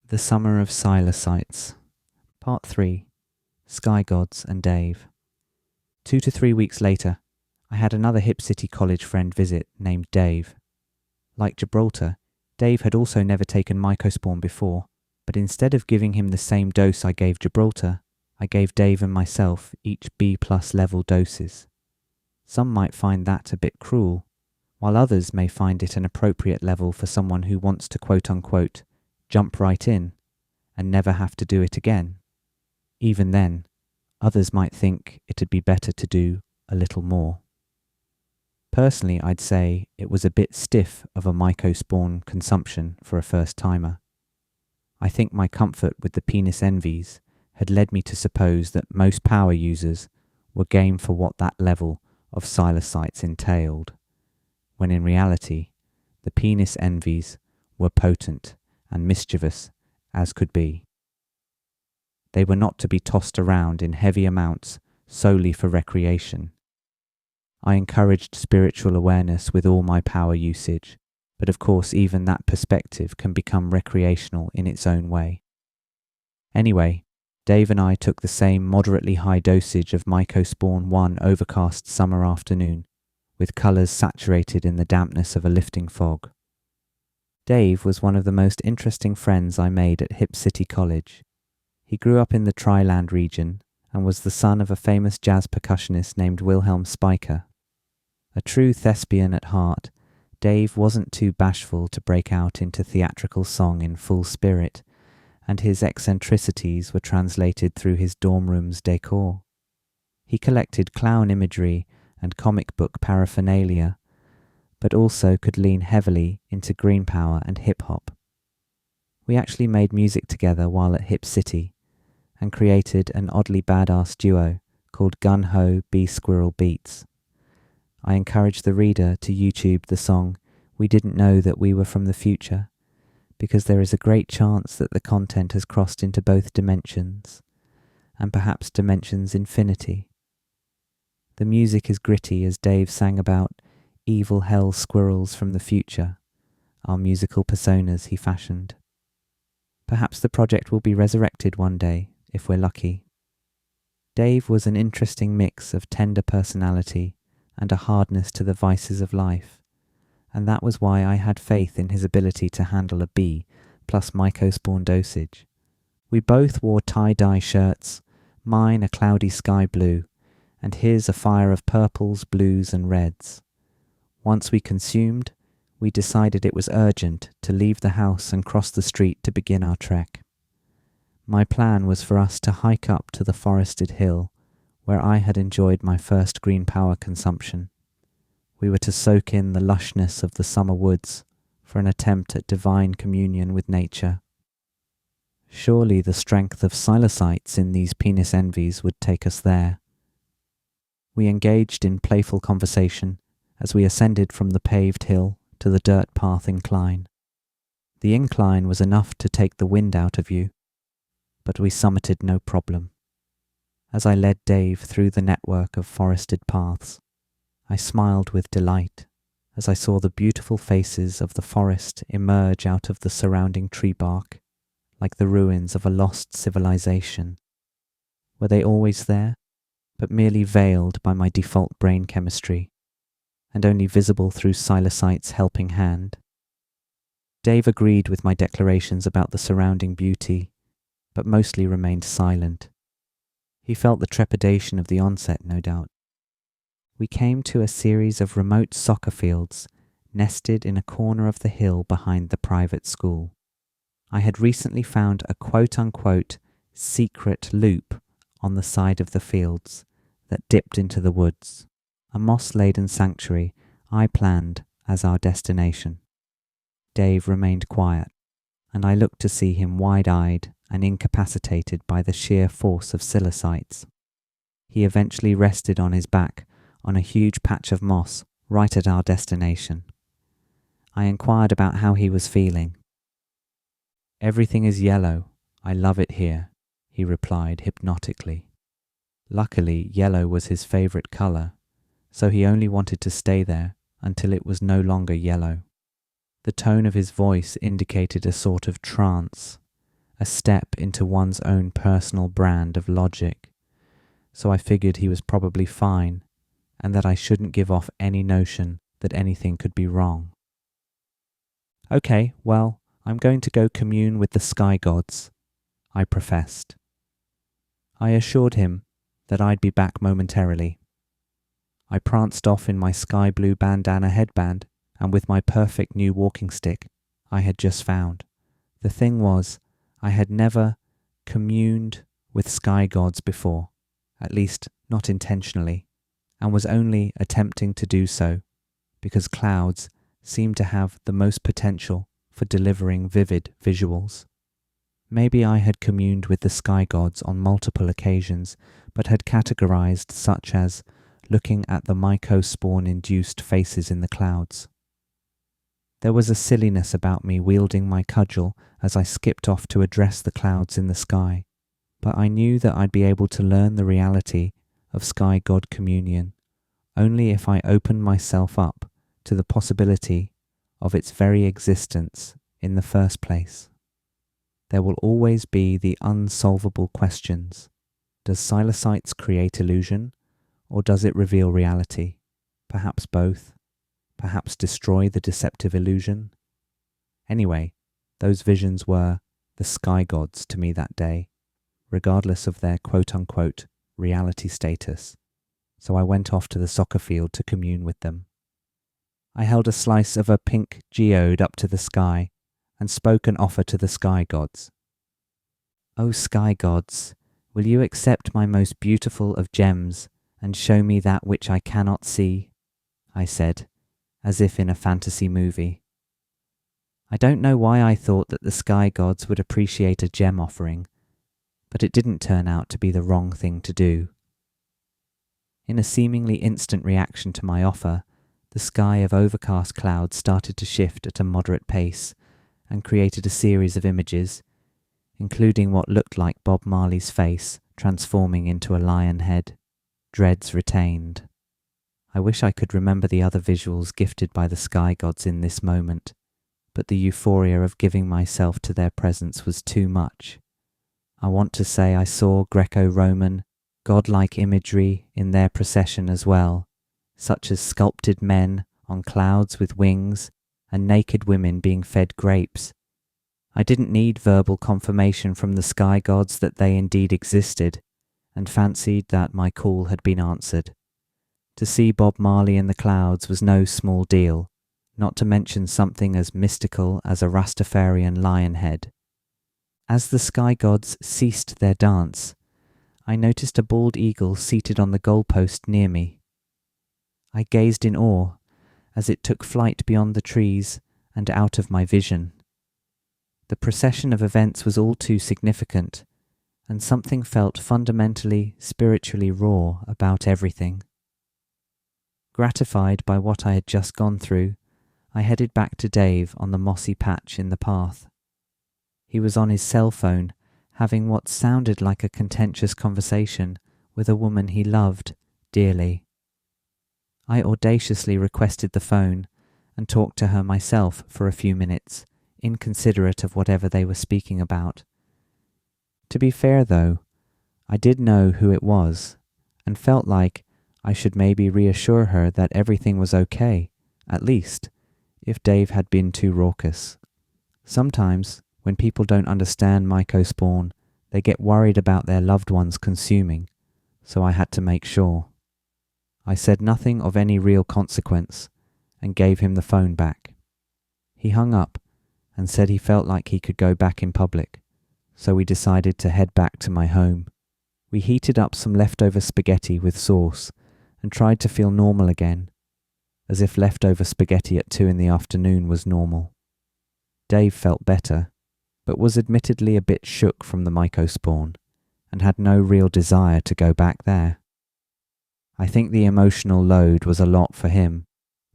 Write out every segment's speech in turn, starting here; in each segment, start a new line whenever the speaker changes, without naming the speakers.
The Summer of Psilocytes, Part 3, Sky Gods and Dave. 2 to 3 weeks later, I had another Hip City College friend visit named Dave. Like Gibraltar, Dave had also never taken Mycospawn before, but instead of giving him the same dose I gave Gibraltar, I gave Dave and myself each B+ level doses. Some might find that a bit cruel, while others may find it an appropriate level for someone who wants to quote-unquote jump right in and never have to do it again. Even then, others might think it'd be better to do a little more. Personally, I'd say it was a bit stiff of a Mycospawn consumption for a first-timer. I think my comfort with the penis envies had led me to suppose that most power users were game for what that level of Psilocytes entailed, when in reality, the penis envies were potent and mischievous as could be. They were not to be tossed around in heavy amounts solely for recreation. I encouraged spiritual awareness with all my power usage, but of course even that perspective can become recreational in its own way. Anyway, Dave and I took the same moderately high dosage of Mycospawn one overcast summer afternoon, with colours saturated in the dampness of a lifting fog. Dave was one of the most interesting friends I made at Hip City College. He grew up in the Tri-Land region and was the son of a famous jazz percussionist named Wilhelm Spiker. A true thespian at heart, Dave wasn't too bashful to break out into theatrical song in full spirit, and his eccentricities were translated through his dorm room's decor. He collected clown imagery and comic book paraphernalia, but also could lean heavily into green power and hip-hop. We actually made music together while at Hip City, and created an oddly badass duo called Gun Ho Bee Squirrel Beats. I encourage the reader to YouTube the song We Didn't Know That We Were From the Future, because there is a great chance that the content has crossed into both dimensions, and perhaps dimensions infinity. The music is gritty as Dave sang about evil hell squirrels from the future, our musical personas he fashioned. Perhaps the project will be resurrected one day, if we're lucky. Dave was an interesting mix of tender personality and a hardness to the vices of life, and that was why I had faith in his ability to handle a B plus Mycospawn dosage. We both wore tie-dye shirts, mine a cloudy sky blue, and his a fire of purples, blues and reds. Once we consumed, we decided it was urgent to leave the house and cross the street to begin our trek. My plan was for us to hike up to the forested hill where I had enjoyed my first green power consumption. We were to soak in the lushness of the summer woods for an attempt at divine communion with nature. Surely the strength of Psilocytes in these penis envies would take us there. We engaged in playful conversation as we ascended from the paved hill to the dirt path incline. The incline was enough to take the wind out of you, but we summited no problem. As I led Dave through the network of forested paths, I smiled with delight as I saw the beautiful faces of the forest emerge out of the surrounding tree bark, like the ruins of a lost civilization. Were they always there, but merely veiled by my default brain chemistry, and only visible through Psilocytes' helping hand? Dave agreed with my declarations about the surrounding beauty, but mostly remained silent. He felt the trepidation of the onset, no doubt. We came to a series of remote soccer fields nested in a corner of the hill behind the private school. I had recently found a quote-unquote secret loop on the side of the fields that dipped into the woods, a moss-laden sanctuary I planned as our destination. Dave remained quiet, and I looked to see him wide-eyed and incapacitated by the sheer force of Psilocytes. He eventually rested on his back on a huge patch of moss right at our destination. I inquired about how he was feeling. "Everything is yellow. I love it here," he replied hypnotically. Luckily, yellow was his favourite colour, so he only wanted to stay there until it was no longer yellow. The tone of his voice indicated a sort of trance, a step into one's own personal brand of logic, so I figured he was probably fine and that I shouldn't give off any notion that anything could be wrong. Okay, well, I'm going to go commune with the sky gods, I professed. I assured him that I'd be back momentarily. I pranced off in my sky blue bandana headband and with my perfect new walking stick I had just found. The thing was, I had never communed with sky gods before, at least not intentionally, and was only attempting to do so because clouds seemed to have the most potential for delivering vivid visuals. Maybe I had communed with the sky gods on multiple occasions, but had categorized such as looking at the Mycospawn-induced faces in the clouds. There was a silliness about me wielding my cudgel as I skipped off to address the clouds in the sky, but I knew that I'd be able to learn the reality of sky god communion only if I opened myself up to the possibility of its very existence in the first place. There will always be the unsolvable questions. Does Psilocytes create illusion, or does it reveal reality? Perhaps both. Perhaps destroy the deceptive illusion? Anyway, those visions were the sky gods to me that day, regardless of their quote-unquote reality status, so I went off to the soccer field to commune with them. I held a slice of a pink geode up to the sky and spoke an offer to the sky gods. "O sky gods, will you accept my most beautiful of gems and show me that which I cannot see?" I said, as if in a fantasy movie. I don't know why I thought that the sky gods would appreciate a gem offering, but it didn't turn out to be the wrong thing to do. In a seemingly instant reaction to my offer, the sky of overcast clouds started to shift at a moderate pace and created a series of images, including what looked like Bob Marley's face transforming into a lion head, dreads retained. I wish I could remember the other visuals gifted by the sky gods in this moment, but the euphoria of giving myself to their presence was too much. I want to say I saw Greco-Roman, godlike imagery in their procession as well, such as sculpted men on clouds with wings and naked women being fed grapes. I didn't need verbal confirmation from the sky gods that they indeed existed, and fancied that my call had been answered. To see Bob Marley in the clouds was no small deal, not to mention something as mystical as a Rastafarian lion head. As the sky gods ceased their dance, I noticed a bald eagle seated on the goalpost near me. I gazed in awe as it took flight beyond the trees and out of my vision. The procession of events was all too significant, and something felt fundamentally, spiritually raw about everything. Gratified by what I had just gone through, I headed back to Dave on the mossy patch in the path. He was on his cell phone, having what sounded like a contentious conversation with a woman he loved dearly. I audaciously requested the phone and talked to her myself for a few minutes, inconsiderate of whatever they were speaking about. To be fair though, I did know who it was, and felt like I should maybe reassure her that everything was okay, at least, if Dave had been too raucous. Sometimes, when people don't understand Mycospawn, they get worried about their loved ones consuming, so I had to make sure. I said nothing of any real consequence, and gave him the phone back. He hung up, and said he felt like he could go back in public, so we decided to head back to my home. We heated up some leftover spaghetti with sauce, and tried to feel normal again, as if leftover spaghetti at 2 p.m. was normal. Dave felt better, but was admittedly a bit shook from the Mycospawn, and had no real desire to go back there. I think the emotional load was a lot for him,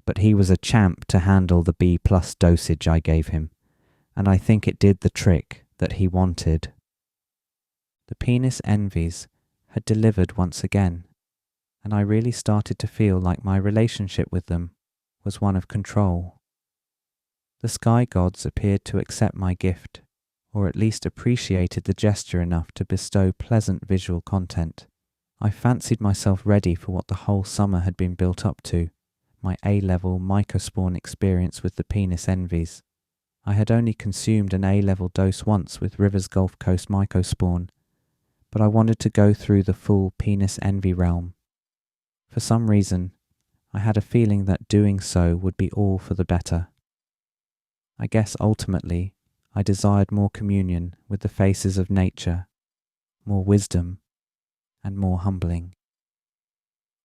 but he was a champ to handle the B+ dosage I gave him, and I think it did the trick that he wanted. The penis envies had delivered once again, and I really started to feel like my relationship with them was one of control. The sky gods appeared to accept my gift, or at least appreciated the gesture enough to bestow pleasant visual content. I fancied myself ready for what the whole summer had been built up to, my A-level Mycospawn experience with the penis envies. I had only consumed an A-level dose once with Rivers Gulf Coast Mycospawn, but I wanted to go through the full penis envy realm. For some reason, I had a feeling that doing so would be all for the better. I guess ultimately, I desired more communion with the faces of nature, more wisdom, and more humbling.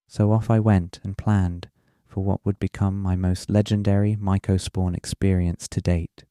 So off I went and planned for what would become my most legendary Mycospawn experience to date.